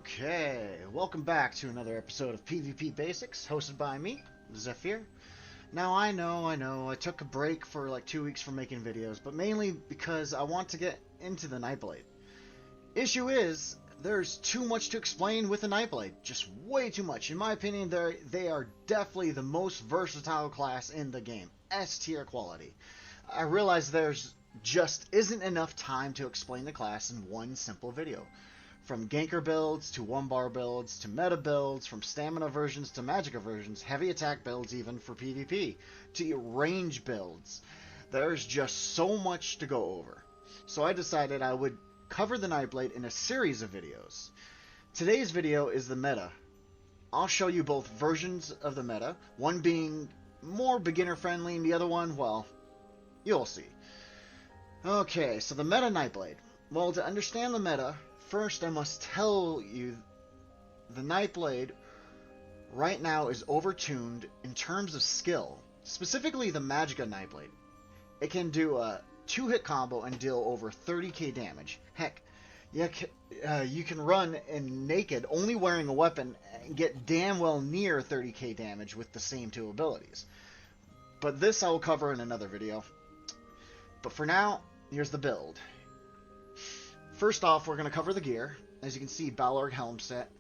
Okay, welcome back to another episode of PvP Basics, hosted by me, Zephyr. Now, I took a break for like 2 weeks from making videos, but mainly because I want to get into the Nightblade. Issue is, there's too much to explain with the Nightblade, just way too much. In my opinion, they are definitely the most versatile class in the game, S tier quality. I realize there's just isn't enough time to explain the class in one simple video. From ganker builds to one bar builds to meta builds, from stamina versions to magicka versions, heavy attack builds even for PvP, to range builds. There's just so much to go over. So I decided I would cover the Nightblade in a series of videos. Today's video is the meta. I'll show you both versions of the meta, one being more beginner friendly and the other one, well, you'll see. Okay, so the meta Nightblade. Well, to understand the meta, first I must tell you the Nightblade right now is overtuned in terms of skill. Specifically the magicka Nightblade. It can do a 2-hit combo and deal over 30k damage. Heck, you can run in naked, only wearing a weapon, and get damn well near 30k damage with the same two abilities. But this I will cover in another video. But for now, here's the build. First off, we're going to cover the gear. As you can see, Balorg helm set.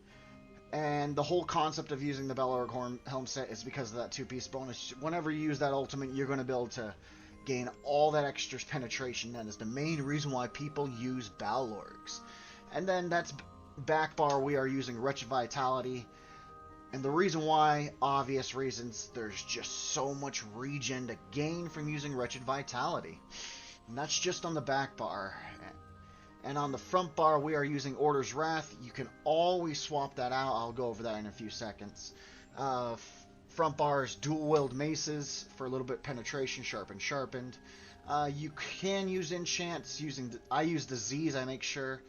And the whole concept of using the Balorg helm set is because of that 2-piece bonus. Whenever you use that ultimate, you're going to be able to gain all that extra penetration. That is the main reason why people use Balorgs. And then that's back bar, we are using Wretched Vitality. And the reason why, obvious reasons, there's just so much regen to gain from using Wretched Vitality. And that's just on the back bar. And on the front bar, we are using Order's Wrath. You can always swap that out. I'll go over that in a few seconds. Front bar is dual-wield maces for a little bit penetration, sharpened. You can use enchants. I use disease, I make sure.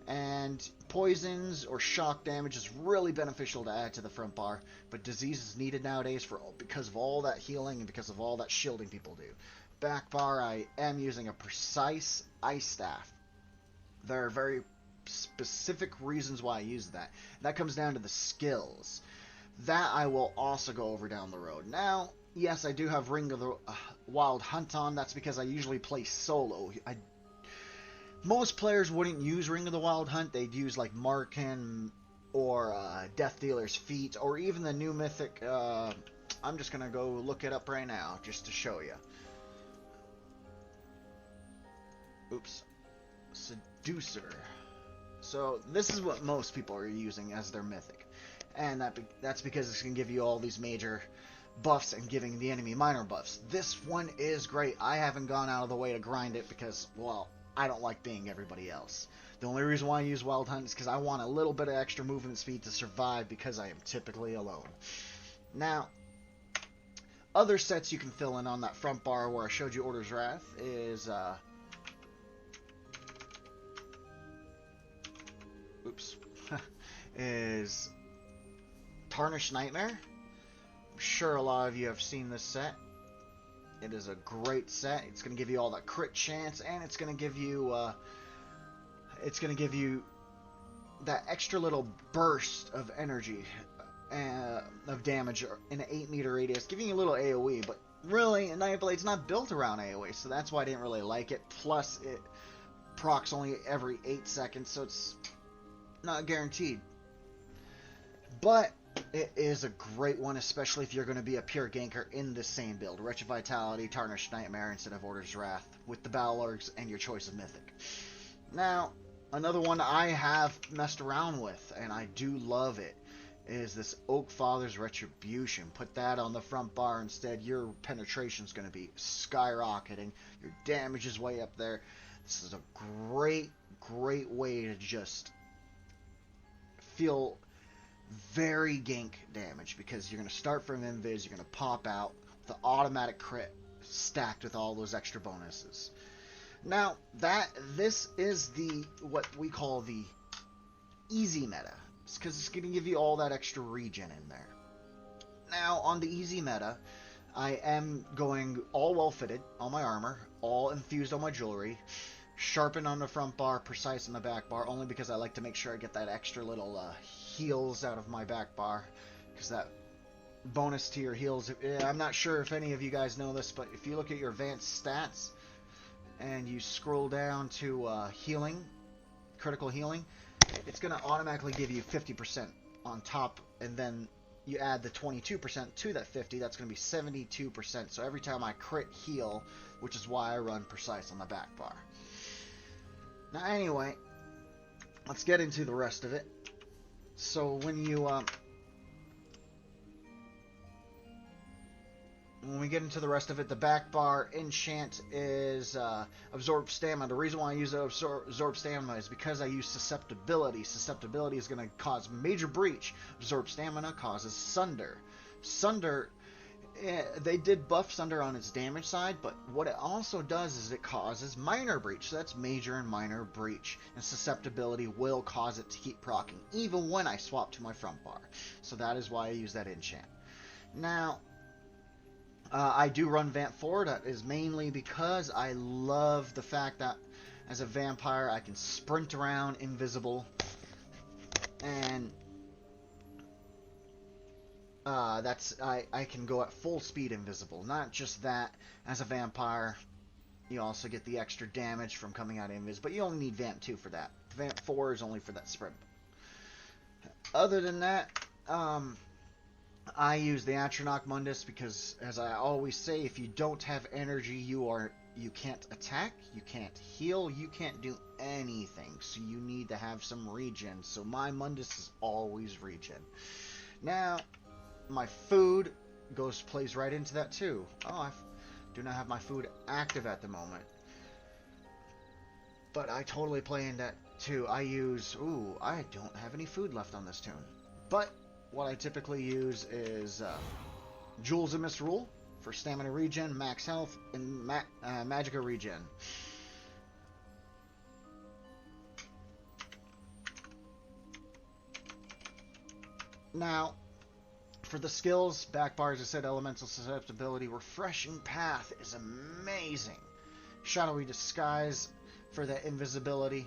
And poisons or shock damage is really beneficial to add to the front bar. But disease is needed nowadays because of all that healing and because of all that shielding people do. Back bar, I am using a precise ice staff. There are very specific reasons why I use that. That comes down to the skills. That I will also go over down the road. Now, yes, I do have Ring of the Wild Hunt on. That's because I usually play solo. Most players wouldn't use Ring of the Wild Hunt. They'd use like Markin or Death Dealer's Feet or even the new Mythic. I'm just going to go look it up right now just to show you. Oops. Seducer. So this is what most people are using as their mythic, and that's because it's going to give you all these major buffs and giving the enemy minor buffs. This one is great. I haven't gone out of the way to grind it because, well, I don't like being everybody else. The only reason why I use Wild Hunt is because I want a little bit of extra movement speed to survive because I am typically alone. Now, other sets you can fill in on that front bar where I showed you Order's Wrath is is Tarnished Nightmare. I'm sure a lot of you have seen this set. It is a great set. It's going to give you all that crit chance, and it's going to give you that extra little burst of energy of damage in an 8-meter radius, giving you a little AoE. But really, Nightblade's not built around AoE, so that's why I didn't really like it. Plus, it procs only every 8 seconds, so it's not guaranteed. But it is a great one, especially if you're going to be a pure ganker in the same build. Wretched Vitality, Tarnished Nightmare instead of Order's Wrath, with the Balorgs and your choice of Mythic. Now, another one I have messed around with, and I do love it, is this Oak Father's Retribution. Put that on the front bar instead. Your penetration is going to be skyrocketing. Your damage is way up there. This is a great way to just feel very gank damage, because you're going to start from invis, you're going to pop out with the automatic crit stacked with all those extra bonuses. Now, this is what we call the easy meta. It's because it's going to give you all that extra regen in there. Now, on the easy meta, I am going all well fitted on my armor, all infused on my jewelry, Sharpen on the front bar, Precise on the back bar, only because I like to make sure I get that extra little heals out of my back bar, because that bonus to your heals. I'm not sure if any of you guys know this, but if you look at your advanced stats and you scroll down to healing, critical healing, it's going to automatically give you 50% on top, and then you add the 22% to that 50, that's going to be 72%. So every time I crit heal, which is why I run Precise on the back bar. Now anyway, let's get into the rest of it. So when we get into the rest of it, the back bar enchant is Absorb Stamina. The reason why I use Absorb Stamina is because I use Susceptibility. Susceptibility is going to cause Major Breach. Absorb Stamina causes Sunder. Sunder, they did buff Sunder on its damage side, but what it also does is it causes Minor Breach. So that's Major and Minor Breach. And Susceptibility will cause it to keep proccing, even when I swap to my front bar. So that is why I use that enchant. Now, I do run Vamp 4. That is mainly because I love the fact that as a vampire I can sprint around invisible, and I can go at full speed invisible. Not just that, as a vampire you also get the extra damage from coming out invis, but you only need Vamp 2 for that. Vamp 4 is only for that sprint. Other than that, I use the Atronach Mundus because, as I always say, if you don't have energy, you can't attack, you can't heal, you can't do anything. So you need to have some regen. So my Mundus is always regen. Now, my food plays right into that too. Oh, I do not have my food active at the moment, but I totally play in that too. I don't have any food left on this tune, but what I typically use is Jewels of Misrule for stamina regen, max health, and magicka regen. Now, for the skills, back bar, as I said, Elemental Susceptibility. Refreshing Path is amazing. Shadowy Disguise for that invisibility.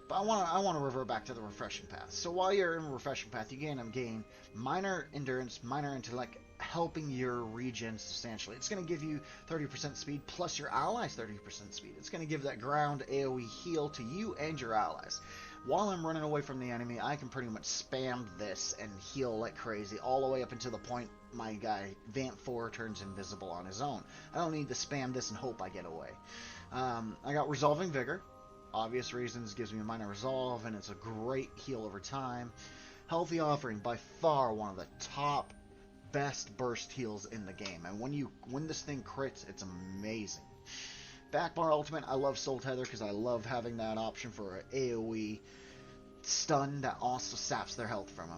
But I want to revert back to the Refreshing Path. So while you're in Refreshing Path, you gain Minor Endurance, Minor Intellect, helping your regen substantially. It's going to give you 30% speed, plus your allies 30% speed. It's going to give that ground AoE heal to you and your allies. While I'm running away from the enemy, I can pretty much spam this and heal like crazy, all the way up until the point my guy Vamp 4 turns invisible on his own. I don't need to spam this and hope I get away. I got Resolving Vigor. Obvious reasons, gives me a minor resolve, and it's a great heal over time. Healthy Offering, by far one of the top best burst heals in the game, and when this thing crits, it's amazing. Backbar Ultimate, I love Soul Tether because I love having that option for an AoE stun that also saps their health from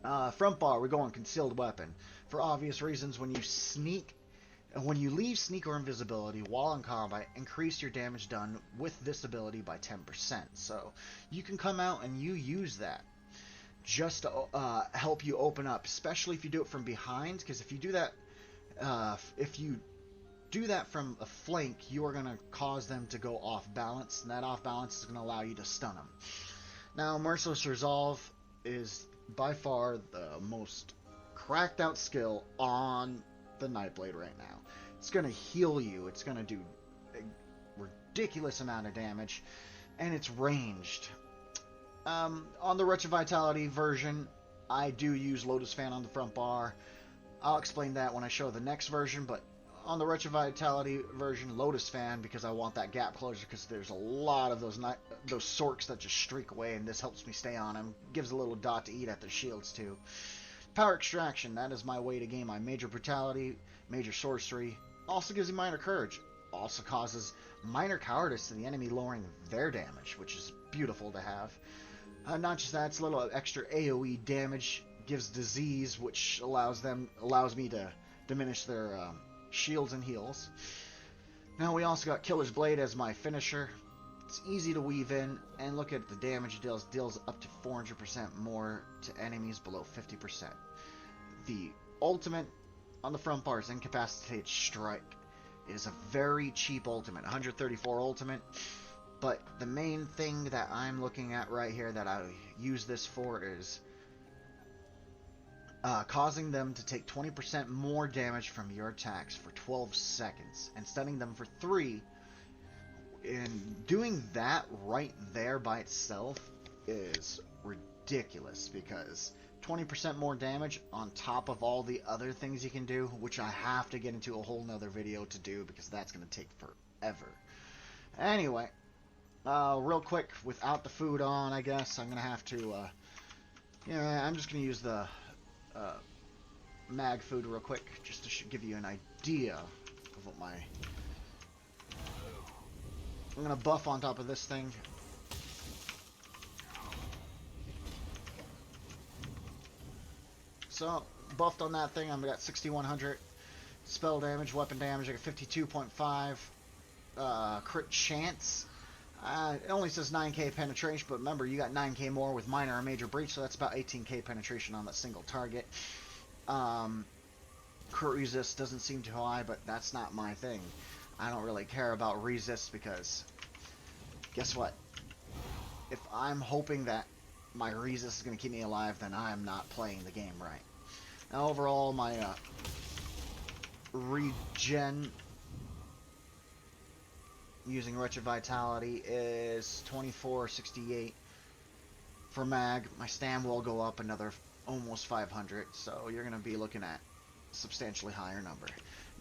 them. Front bar, we're going Concealed Weapon. For obvious reasons, when you leave Sneak or Invisibility while in combat, increase your damage done with this ability by 10%. So you can come out and you use that just to help you open up, especially if you do it from behind, because if you do that from a flank, you are going to cause them to go off balance, and that off balance is going to allow you to stun them. Now, Merciless Resolve is by far the most cracked out skill on the Nightblade right now. It's going to heal you, it's going to do a ridiculous amount of damage, and it's ranged. On the Wretched Vitality version, I do use Lotus Fan on the front bar. I'll explain that when I show the next version, but on the Wretched Vitality version, Lotus Fan, because I want that gap closure, because there's a lot of those Sorks that just streak away, and this helps me stay on them. Gives a little dot to eat at their shields, too. Power Extraction, that is my way to gain my Major Brutality, Major Sorcery. Also gives you Minor Courage. Also causes Minor Cowardice to the enemy, lowering their damage, which is beautiful to have. Not just that, it's a little extra AoE damage. Gives Disease, which allows me to diminish their shields and heals. Now we also got Killer's Blade as my finisher. It's easy to weave in, and look at the damage it deals up to 400% more to enemies below 50%. The ultimate on the front bar is Incapacitated Strike. It is a very cheap ultimate, 134 ultimate. But the main thing that I'm looking at right here that I use this for is causing them to take 20% more damage from your attacks for 12 seconds and stunning them for 3. And doing that right there by itself is ridiculous, because 20% more damage on top of all the other things you can do, which I have to get into a whole nother video to do because that's going to take forever. Anyway, real quick, without the food on, I guess I'm going to have to, I'm just going to use the mag food real quick just to give you an idea of what my... I'm going to buff on top of this thing. So, buffed on that thing, I've got 6100 spell damage, weapon damage, I got 52.5 crit chance. It only says 9k penetration, but remember, you got 9k more with minor and major breach, so that's about 18k penetration on that single target. Crit resist doesn't seem too high, but that's not my thing. I don't really care about resist because, guess what? If I'm hoping that my resist is going to keep me alive, then I'm not playing the game right. Now, overall, my regen using Wretched Vitality is 2468 for mag. My stam will go up another almost 500, so you're going to be looking at a substantially higher number.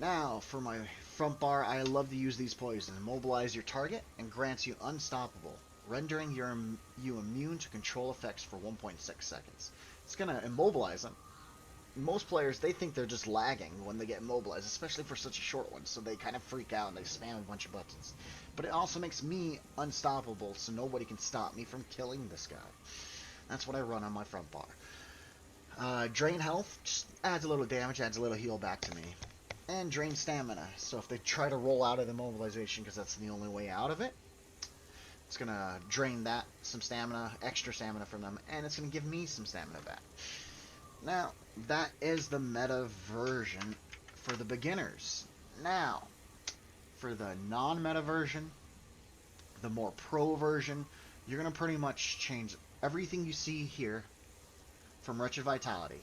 Now, for my front bar, I love to use these poisons. Immobilize your target and grants you unstoppable, rendering you immune to control effects for 1.6 seconds. It's going to immobilize them. Most players, they think they're just lagging when they get immobilized, especially for such a short one, so they kind of freak out and they spam a bunch of buttons. But it also makes me unstoppable, so nobody can stop me from killing this guy. That's what I run on my front bar. Drain health, just adds a little damage, adds a little heal back to me. And drain stamina, so if they try to roll out of the immobilization, because that's the only way out of it, it's going to drain that, some stamina, extra stamina from them, and it's going to give me some stamina back. Now, that is the meta version for the beginners. Now, for the non-meta version, the more pro version, you're going to pretty much change everything you see here from Wretched Vitality.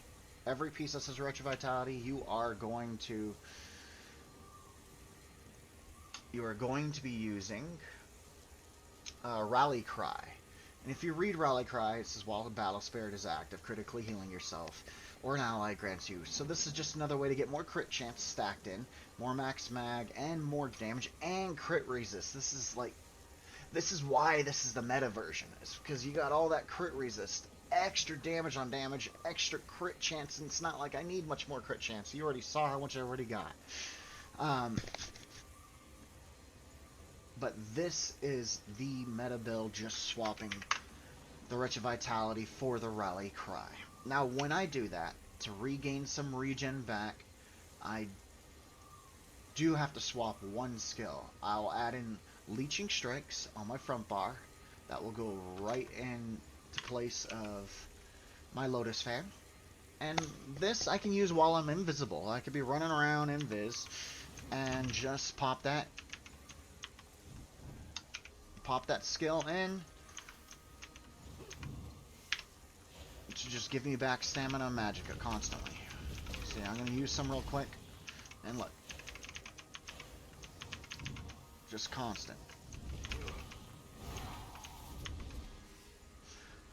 Every piece that says Wretched Vitality, you are going to be using Rally Cry. And if you read Rally Cry, it says while the battle spirit is active, critically healing yourself or an ally grants you. So this is just another way to get more crit chance stacked in, more max mag, and more damage, and crit resist. This is why this is the meta version. It's because you got all that crit resist, extra damage on damage, extra crit chance, and it's not like I need much more crit chance. You already saw how much I already got. But this is the meta build, just swapping the Wretched Vitality for the Rally Cry. Now, when I do that, to regain some regen back, I do have to swap one skill. I'll add in Leeching Strikes on my front bar. That will go right into place of my Lotus Fan. And this I can use while I'm invisible. I could be running around invis and just pop that skill in to just give me back stamina and magicka constantly. See, I'm going to use some real quick, and look. Just constant.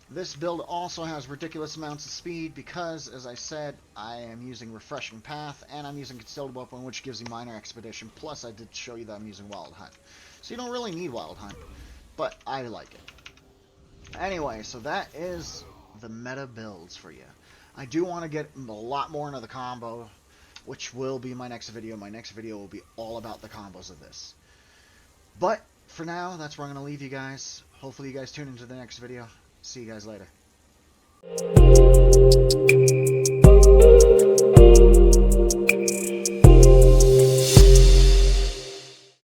This build also has ridiculous amounts of speed because, as I said, I am using Refreshing Path, and I'm using Concealed Weapon, which gives you minor expedition, plus I did show you that I'm using Wild Hunt. So you don't really need Wild Hunt, but I like it. Anyway, so that is the meta builds for you. I do want to get a lot more into the combo, which will be my next video. My next video will be all about the combos of this. But for now, that's where I'm going to leave you guys. Hopefully you guys tune into the next video. See you guys later.